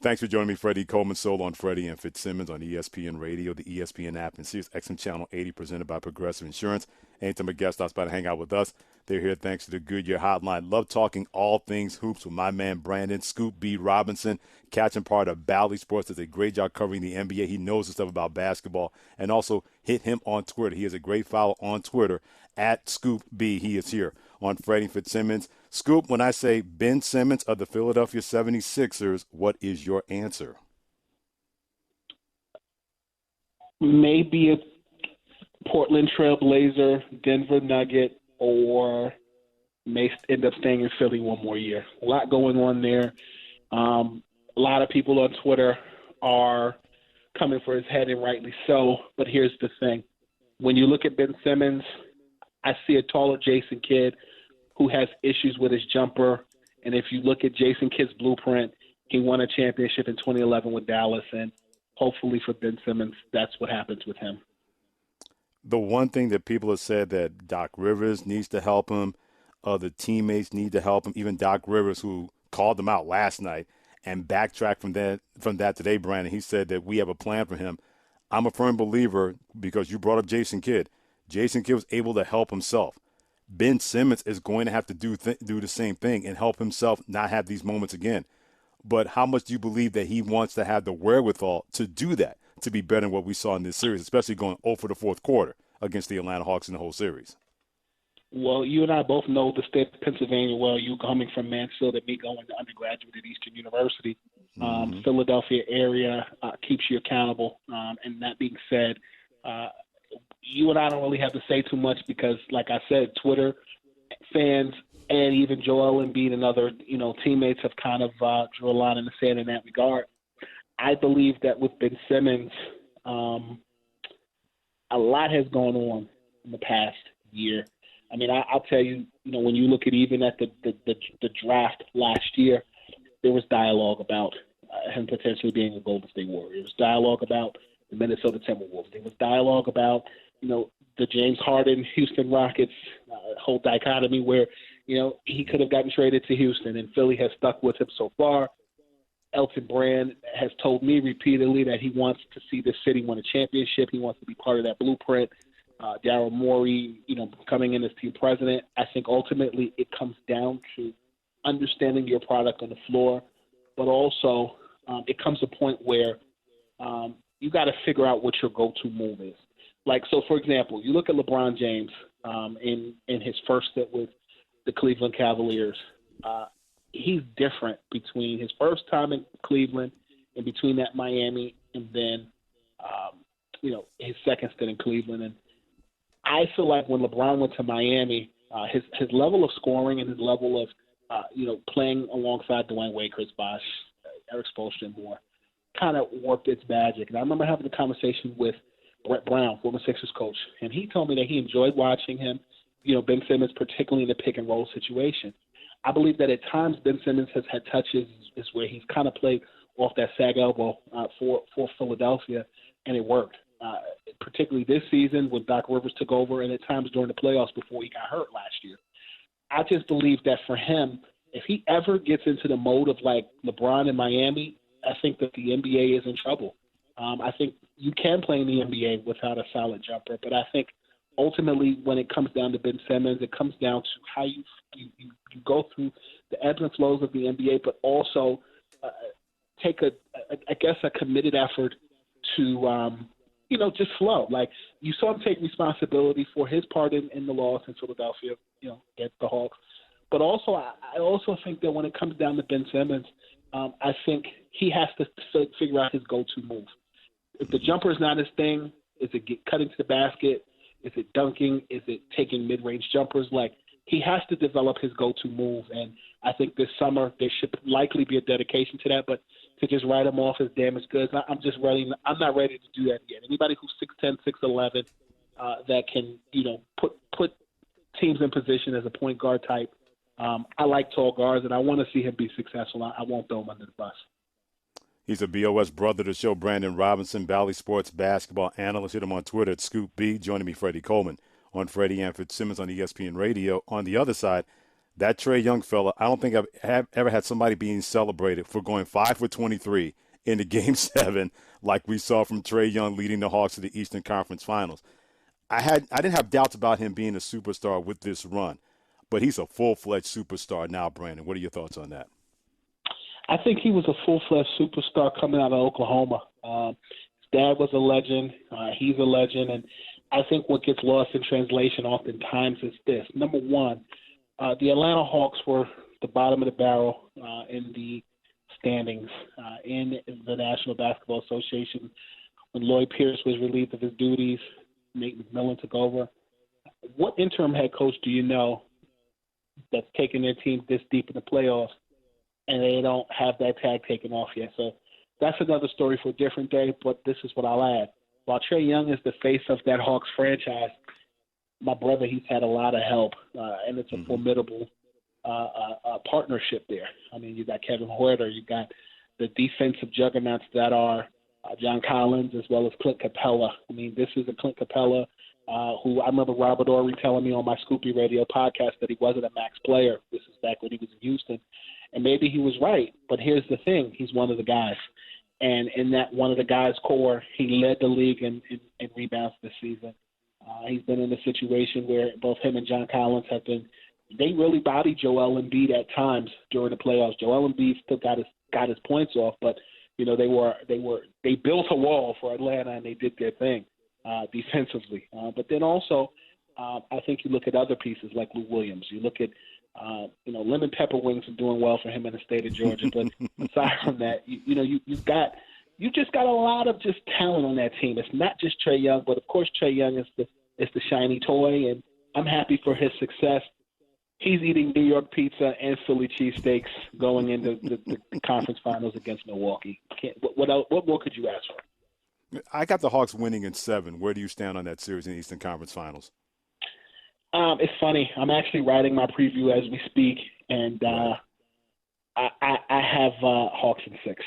Thanks for joining me, Freddie Coleman, Solo on Freddie and Fitzsimmons on ESPN Radio, the ESPN app, and Sirius XM Channel 80, presented by Progressive Insurance. Anytime a guest stops by to hang out with us, they're here thanks to the Goodyear Hotline. Love talking all things hoops with my man Brandon Scoop B. Robinson, catching part of Bally Sports. Does a great job covering the NBA. He knows the stuff about basketball. And also hit him on Twitter. He is a great follow on Twitter at Scoop B. He is here on Freddie Fitzsimmons. Scoop, when I say Ben Simmons of the Philadelphia 76ers, what is your answer? Maybe a Portland Trailblazer, Denver Nugget, or may end up staying in Philly one more year. A lot going on there. A lot of people on Twitter are coming for his head, and rightly so. But here's the thing. When you look at Ben Simmons, I see a taller Jason Kidd who has issues with his jumper. And if you look at Jason Kidd's blueprint, he won a championship in 2011 with Dallas. And hopefully for Ben Simmons, that's what happens with him. The one thing that people have said that Doc Rivers needs to help him, other teammates need to help him, even Doc Rivers, who called him out last night and backtracked from that today, Brandon. He said that we have a plan for him. I'm a firm believer, because you brought up Jason Kidd. Jason Kidd was able to help himself. Ben Simmons is going to have to do the same thing and help himself not have these moments again. But how much do you believe that he wants to have the wherewithal to do that, to be better than what we saw in this series, especially going 0 for the fourth quarter against the Atlanta Hawks in the whole series? Well, you and I both know the state of Pennsylvania well. You coming from Mansfield and me going to undergraduate at Eastern University. Philadelphia area keeps you accountable. And that being said, you and I don't really have to say too much because, like I said, Twitter fans and even Joel Embiid and other, teammates have kind of drew a line in the sand in that regard. I believe that with Ben Simmons, a lot has gone on in the past year. I mean, I'll tell you, when you look at even at the draft last year, there was dialogue about him potentially being a Golden State Warrior. There was dialogue about the Minnesota Timberwolves. There was dialogue about, the James Harden, Houston Rockets whole dichotomy where, he could have gotten traded to Houston, and Philly has stuck with him so far. Elton Brand has told me repeatedly that he wants to see this city win a championship. He wants to be part of that blueprint. Daryl Morey, coming in as team president. I think ultimately it comes down to understanding your product on the floor, but also it comes to a point where you got to figure out what your go-to move is. Like, so for example, you look at LeBron James in his first stint with the Cleveland Cavaliers. He's different between his first time in Cleveland and between that Miami and then, his second stint in Cleveland. And I feel like when LeBron went to Miami, his level of scoring and his level of, playing alongside Dwayne Wade, Chris Bosh, Eric Spoelstra, and more, kind of warped its magic. And I remember having a conversation with Brett Brown, former Sixers coach, and he told me that he enjoyed watching him, Ben Simmons, particularly in the pick and roll situation. I believe that at times Ben Simmons has had touches is where he's kind of played off that sag elbow for Philadelphia, and it worked. Particularly this season when Doc Rivers took over, and at times during the playoffs before he got hurt last year. I just believe that for him, if he ever gets into the mode of like LeBron in Miami, I think that the NBA is in trouble. I think you can play in the NBA without a solid jumper, but I think ultimately when it comes down to Ben Simmons, it comes down to how you go through the ebbs and flows of the NBA, but also take a committed effort to just flow. Like you saw him take responsibility for his part in the loss in Philadelphia, against the Hawks. But also, I also think that when it comes down to Ben Simmons, I think he has to figure out his go-to move. If the jumper is not his thing, is it cutting to the basket? Is it dunking? Is it taking mid-range jumpers? Like he has to develop his go-to move, and I think this summer there should likely be a dedication to that. But to just write him off as damaged goods, I'm not ready to do that yet. Anybody who's 6'10", 6'11", that can put teams in position as a point guard type. I like tall guards, and I want to see him be successful. I won't throw him under the bus. He's a BOS brother to the show, Brandon Robinson, Bally Sports basketball analyst. Hit him on Twitter at Scoop B. Joining me, Freddie Coleman on Freddie and Fitzsimmons on ESPN Radio. On the other side, That Trey Young fella, I don't think ever had somebody being celebrated for going 5 for 23 in the game 7, like we saw from Trey Young leading the Hawks to the Eastern Conference Finals. I didn't have doubts about him being a superstar with this run, but he's a full-fledged superstar now. Brandon, what are your thoughts on that? I think he was a full-fledged superstar coming out of Oklahoma. His dad was a legend. He's a legend. And I think what gets lost in translation oftentimes is this. Number one, the Atlanta Hawks were the bottom of the barrel in the standings in the National Basketball Association when Lloyd Pierce was relieved of his duties. Nate McMillan took over. What interim head coach do you know that's taken their team this deep in the playoffs and they don't have that tag taken off yet? So that's another story for a different day, but this is what I'll add. While Trey Young is the face of that Hawks franchise, my brother, he's had a lot of help, and it's a formidable partnership there. I mean, you got Kevin Huerter, you got the defensive juggernauts that are John Collins as well as Clint Capella. I mean, this is a Clint Capella who I remember Robert Ory telling me on my Scoopy Radio podcast that he wasn't a max player. This is back when he was in Houston. And maybe he was right, but here's the thing. He's one of the guys. And in that one of the guys' core, he led the league in rebounds this season. He's been in a situation where both him and John Collins have been – they really bodied Joel Embiid at times during the playoffs. Joel Embiid still got his points off, but – you know, they built a wall for Atlanta and they did their thing defensively. But then also, I think you look at other pieces like Lou Williams. You look at, lemon pepper wings are doing well for him in the state of Georgia. But aside from that, you just got a lot of just talent on that team. It's not just Trey Young, but of course Trey Young is the shiny toy, and I'm happy for his success. He's eating New York pizza and Philly cheesesteaks going into the conference finals against Milwaukee. What more could you ask for? I got the Hawks winning in 7. Where do you stand on that series in the Eastern Conference Finals? It's funny. I'm actually writing my preview as we speak, and I have Hawks in 6.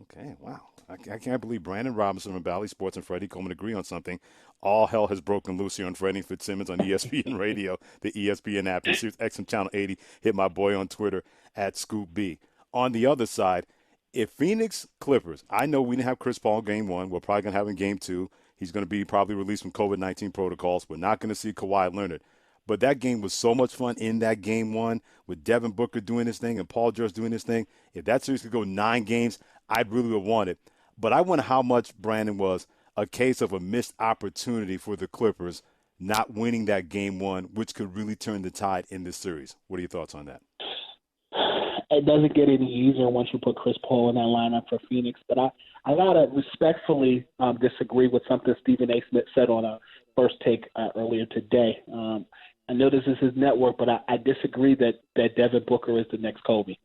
Okay, wow. I can't believe Brandon Robinson from Bally Sports and Freddie Coleman agree on something. All hell has broken loose here on Freddie Fitzsimmons on ESPN Radio, the ESPN app, and Sirius XM Channel 80. Hit my boy on Twitter at Scoop B. On the other side, if Phoenix Clippers, I know we didn't have Chris Paul in Game 1. We're probably going to have him in Game 2. He's going to be probably released from COVID-19 protocols. We're not going to see Kawhi Leonard. But that game was so much fun in that Game 1 with Devin Booker doing his thing and Paul George doing his thing. If that series could go 9 games, I'd really have won it. But I wonder how much, Brandon, was a case of a missed opportunity for the Clippers not winning that Game 1, which could really turn the tide in this series. What are your thoughts on that? It doesn't get any easier once you put Chris Paul in that lineup for Phoenix. But I got to respectfully disagree with something Stephen A. Smith said on a First Take earlier today. I know this is his network, but I disagree that Devin Booker is the next Kobe.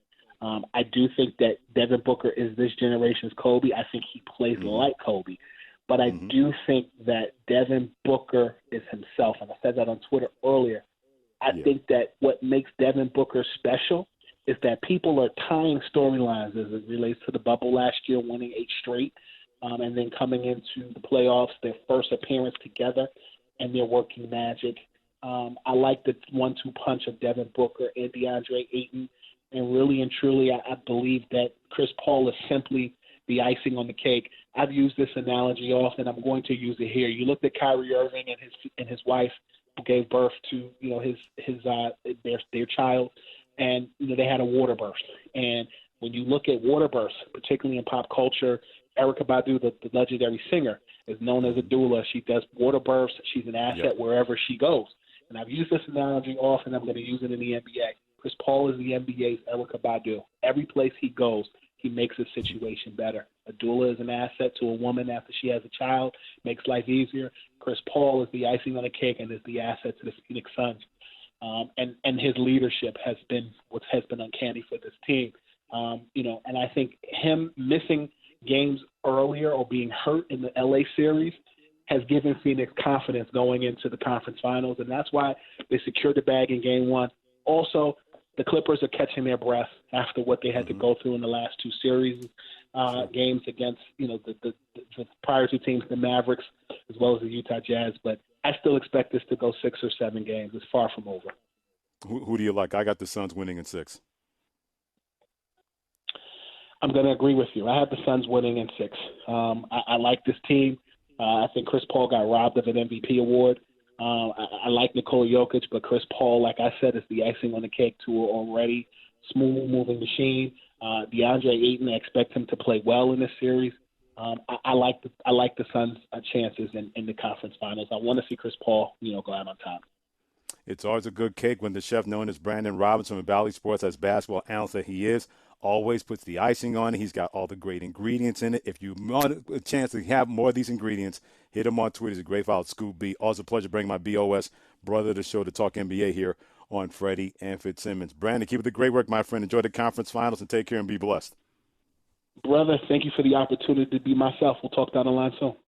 I do think that Devin Booker is this generation's Kobe. I think he plays like Kobe. But I do think that Devin Booker is himself, and I said that on Twitter earlier. I think that what makes Devin Booker special is that people are tying storylines as it relates to the bubble last year, winning 8 straight, and then coming into the playoffs, their first appearance together, and they're working magic. I like the 1-2 punch of Devin Booker and DeAndre Ayton. And really and truly, I believe that Chris Paul is simply the icing on the cake. I've used this analogy often. I'm going to use it here. You looked at Kyrie Irving and his wife, who gave birth to their child, and they had a water burst. And when you look at water bursts, particularly in pop culture, Erykah Badu, the legendary singer, is known as a doula. She does water bursts. She's an asset wherever she goes. And I've used this analogy often. I'm going to use it in the NBA. Chris Paul is the NBA's Erykah Badu. Every place he goes, he makes a situation better. A doula is an asset to a woman after she has a child, makes life easier. Chris Paul is the icing on the cake and is the asset to the Phoenix Suns. And his leadership has been what has been uncanny for this team. And I think him missing games earlier or being hurt in the LA series has given Phoenix confidence going into the conference finals, and that's why they secured the bag in Game 1. Also, the Clippers are catching their breath after what they had to go through in the last 2 series games against, the prior 2 teams, the Mavericks, as well as the Utah Jazz. But I still expect this to go 6 or 7 games. It's far from over. Who do you like? I got the Suns winning in six. I'm going to agree with you. I have the Suns winning in six. I like this team. I think Chris Paul got robbed of an MVP award. I like Nikola Jokic, but Chris Paul, like I said, is the icing on the cake to an already smooth moving machine. DeAndre Ayton, I expect him to play well in this series. I like the Suns' chances in the conference finals. I want to see Chris Paul, go out on top. It's always a good cake when the chef known as Brandon Robinson from Bally Sports, as basketball analyst that he is, always puts the icing on it. He's got all the great ingredients in it. If you want a chance to have more of these ingredients, hit him on Twitter. He's a great follow, Scoop B. Always a pleasure bringing my BOS brother to the show to talk NBA here on Freddie and Fitzsimmons. Brandon, keep up the great work, my friend. Enjoy the conference finals and take care and be blessed. Brother, thank you for the opportunity to be myself. We'll talk down the line soon.